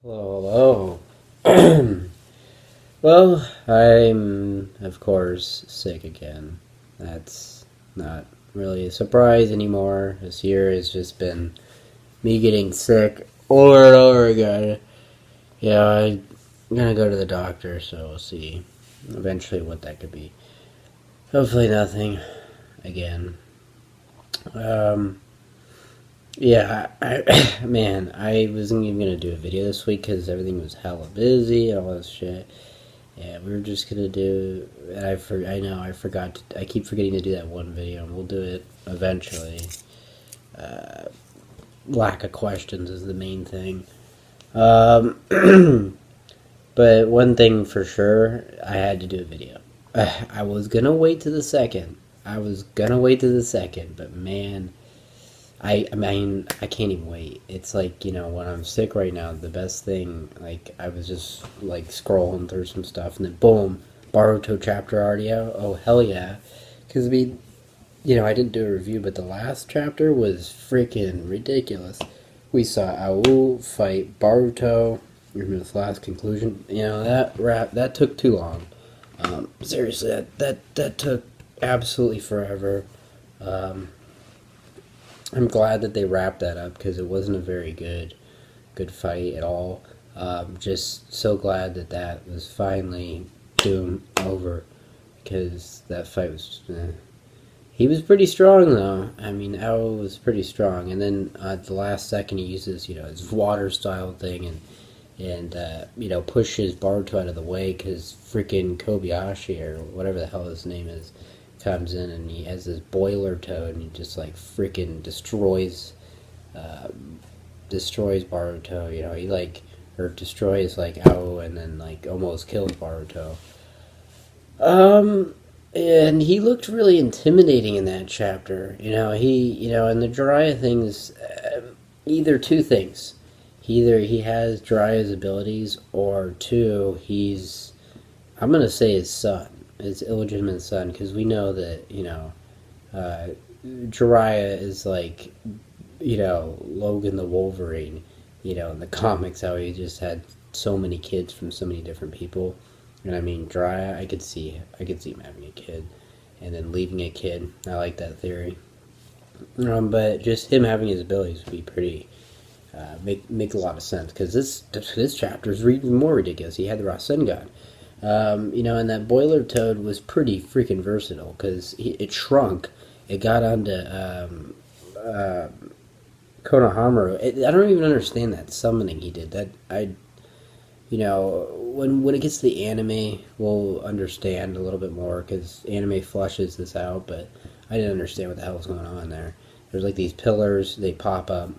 Hello, hello. Well, I'm, of course, sick again. That's not really a surprise anymore. This year has just been me getting sick over and over again. Yeah, I'm gonna go to the doctor, so we'll see eventually what that could be. Hopefully nothing again. Um, yeah, man, I wasn't even gonna do a video this week because everything was hella busy and all this shit. Yeah, we were just gonna do. I know I forgot. I keep forgetting to do that one video, and we'll do it eventually. Uh, Lack of questions is the main thing. Um, but one thing for sure, I had to do a video. I was gonna wait to the second. But man, I mean, I can't even wait. It's like, when I'm sick right now, the best thing, like, I was just, like, scrolling through some stuff, and then boom, Boruto chapter already out. Oh, hell yeah. Because, I didn't do a review, but the last chapter was freaking ridiculous. We saw Ao fight Boruto, in this last conclusion. That took too long. Seriously, that took absolutely forever. I'm glad that they wrapped that up because it wasn't a very good fight at all. Just so glad that was finally over because that fight was. He was pretty strong though. I mean, Ao was pretty strong, and then at the last second he uses his water style thing and pushes Baruto out of the way because freaking Kobayashi or whatever the hell his name is comes in, and he has this boiler toad, and he just like freaking destroys Baruto. He destroys like Ao, and then like almost kills Baruto. And he looked really intimidating in that chapter. And the Jiraiya things, either two things. Either he has Jiraiya's abilities, or two, I'm gonna say his son. His illegitimate son, because we know that Jiraiya is like Logan the Wolverine, in the comics, how he just had so many kids from so many different people. And I mean, Jiraiya, I could see him having a kid and then leaving a kid. I like that theory. But just him having his abilities would be pretty make a lot of sense, because this chapter is even more ridiculous. He had the Rasengan. And that boiler toad was pretty freaking versatile because it shrunk. It got onto Konohamaru. I don't even understand that summoning he did. When it gets to the anime, we'll understand a little bit more because anime flushes this out. But I didn't understand what the hell was going on there. There's like these pillars, they pop up,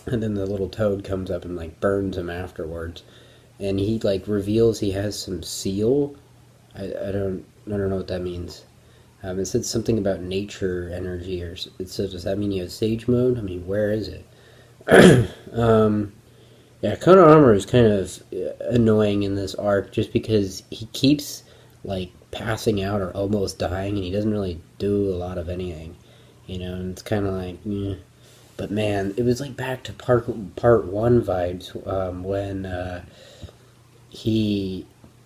and then the little toad comes up and like burns him afterwards. And he like reveals he has some seal. I don't know what that means. It said something about nature energy, or it says, does that mean he has sage mode? I mean, where is it? Yeah, Konohamaru is kind of annoying in this arc just because he keeps like passing out or almost dying, and he doesn't really do a lot of anything, and it's kind of like, But man, it was like back to part one vibes when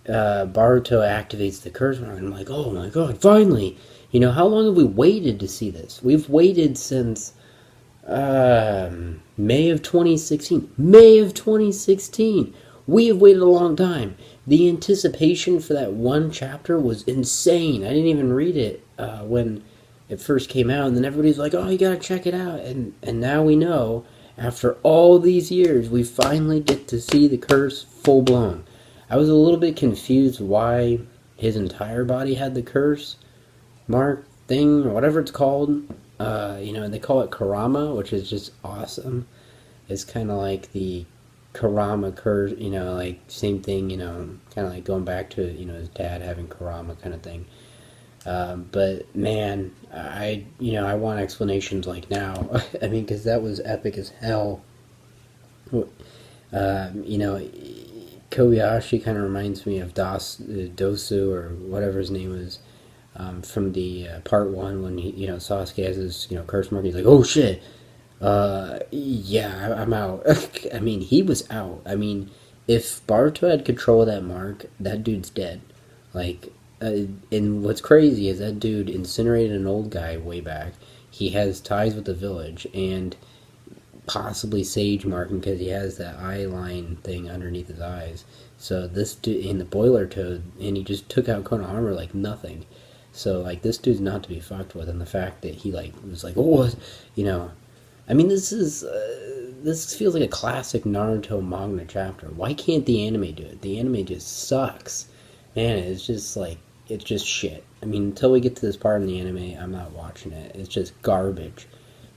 Baruto activates the curse, and I'm like, oh my god, finally! How long have we waited to see this? We've waited since May of 2016. May of 2016! We have waited a long time. The anticipation for that one chapter was insane. I didn't even read it when it first came out, and then everybody's like, oh, you gotta check it out. And now we know, after all these years, we finally get to see the curse full blown. I was a little bit confused why his entire body had the curse mark thing, or whatever it's called. They call it Karama, which is just awesome. It's kind of like the Karama curse, like same thing, kind of like going back to, his dad having Karama kind of thing. But man, I want explanations like now. I mean, because that was epic as hell. Kobayashi kind of reminds me of Dosu, or whatever his name was, from the part one when Sasuke has his curse mark. He's like, oh shit, yeah, I'm out. I mean, he was out. I mean, if Baruto had control of that mark, that dude's dead. Like, and what's crazy is that dude incinerated an old guy way back. He has ties with the village, and possibly Sage marking because he has that eye line thing underneath his eyes. So this dude in the boiler toad, and he just took out Konohamaru like nothing. So like this dude's not to be fucked with, and the fact that he like was like, oh, you know, I mean this feels like a classic Naruto manga chapter. Why can't the anime do it? The anime just sucks, man. It's just like it's just shit. I mean, until we get to this part in the anime, I'm not watching it. It's just garbage.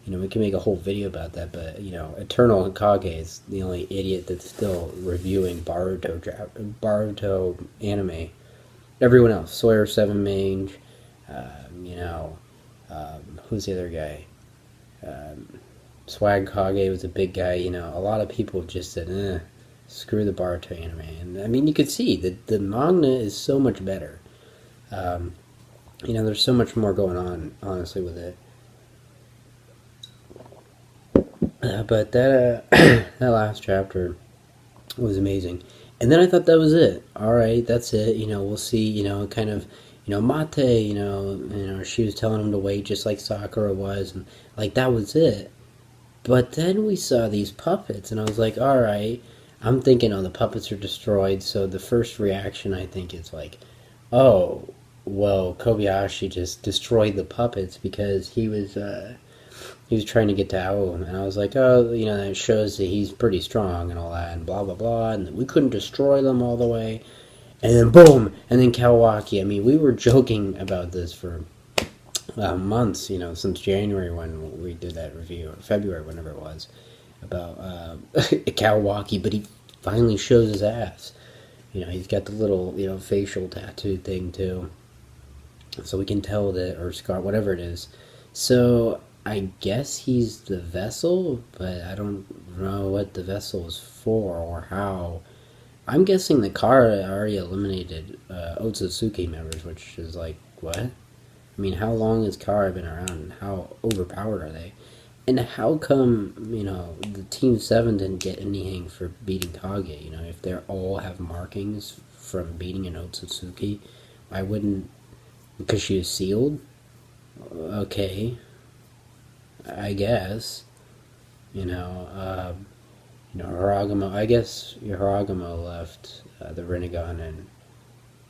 You know, we can make a whole video about that, but, you know, Eternal Hokage is the only idiot that's still reviewing Boruto anime. Everyone else, Sawyer Seven Mange, you know, who's the other guy? Swag Kage was a big guy, you know, a lot of people just said, screw the Boruto anime. And, I mean, you could see that the manga is so much better. You know, there's so much more going on, honestly, with it. But that that last chapter was amazing, and then I thought that was it. All right, that's it. You know, we'll see. You know, kind of. You know, Mate. You know, she was telling him to wait, just like Sakura was, and like that was it. But then we saw these puppets, and I was like, all right. I'm thinking, oh, the puppets are destroyed. So the first reaction, I think, is like, oh, well, Kobayashi just destroyed the puppets because he was trying to get to Ao, and I was like, oh, you know, that shows that he's pretty strong and all that, and blah, blah, blah, and we couldn't destroy them all the way, and then boom, and then Kawaki. I mean, we were joking about this for months, you know, since January when we did that review, or February, whenever it was, about Kawaki, but he finally shows his ass. You know, he's got the little, you know, facial tattoo thing, too, so we can tell that, or scar, whatever it is. So I guess he's the vessel, but I don't know what the vessel is for or how. I'm guessing that Kara already eliminated Otsutsuki members, which is like, what? I mean, how long has Kara been around, and how overpowered are they? And how come, you know, the Team 7 didn't get anything for beating Kage? You know, if they all have markings from beating an Otsutsuki, why wouldn't... Because she was sealed? Okay, I guess, you know, Haragamo, I guess Haragamo left the Rinnegan, and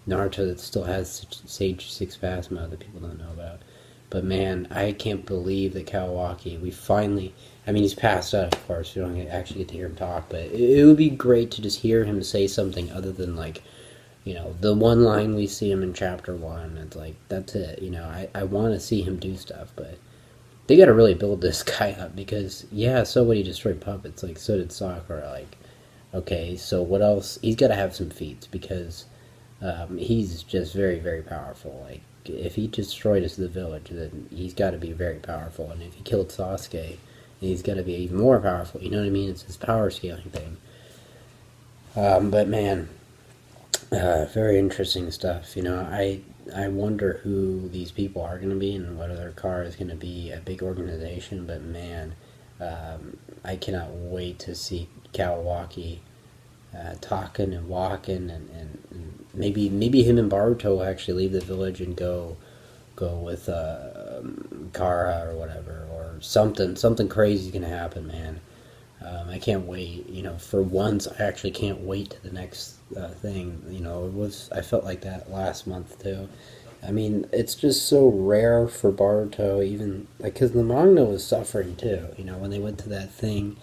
Naruto that still has Sage 6 Pass mode that people don't know about. But man, I can't believe that Kawaki, we finally, I mean, he's passed out, of course, we don't actually get to hear him talk, but it would be great to just hear him say something other than, like, you know, the one line we see him in chapter 1, it's like, that's it, you know, I want to see him do stuff, but they gotta really build this guy up, because, yeah, so what, he destroyed puppets, like, so did Sakura, like, okay, so what else, he's gotta have some feats, because, he's just very, very powerful, like, if he destroyed us the village, then he's gotta be very powerful, and if he killed Sasuke, he's gotta be even more powerful, you know what I mean, it's this power scaling thing, but man, very interesting stuff, you know, I wonder who these people are going to be and whether their car is going to be a big organization, but man, I cannot wait to see Kawaki talking and walking, and maybe him and Baruto will actually leave the village and go with Kara or whatever, or something crazy is going to happen, man. I can't wait, you know, for once I actually can't wait to the next thing, you know, I felt like that last month too. I mean, it's just so rare for Boruto, even, like, because the manga was suffering too, you know, when they went to that thing,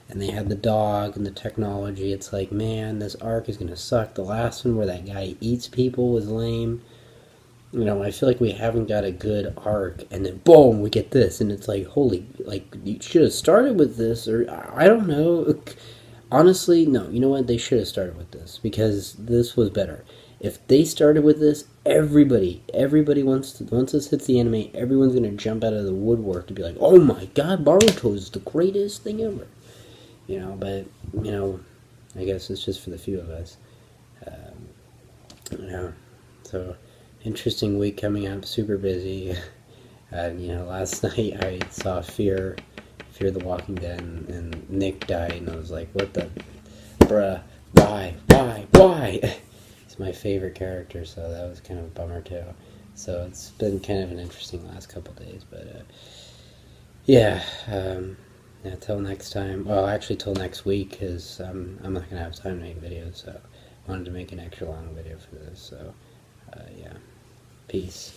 and they had the dog and the technology, it's like, man, this arc is going to suck. The last one where that guy eats people was lame. You know, I feel like we haven't got a good arc, and then boom, we get this, and it's like, holy, like, you should have started with this, or, I don't know, honestly, no, you know what, they should have started with this, because this was better. If they started with this, everybody once this hits the anime, everyone's going to jump out of the woodwork to be like, oh my god, Boruto is the greatest thing ever, you know, but, you know, I guess it's just for the few of us, yeah, so... Interesting week coming up, super busy. And, you know, last night I saw Fear the Walking Dead, and Nick died, and I was like, what the, bruh, why? He's my favorite character, so that was kind of a bummer too. So it's been kind of an interesting last couple days, but yeah. Yeah, till next time. Well, actually, till next week, because I'm not gonna have time to make videos. So I wanted to make an extra long video for this. So yeah, peace.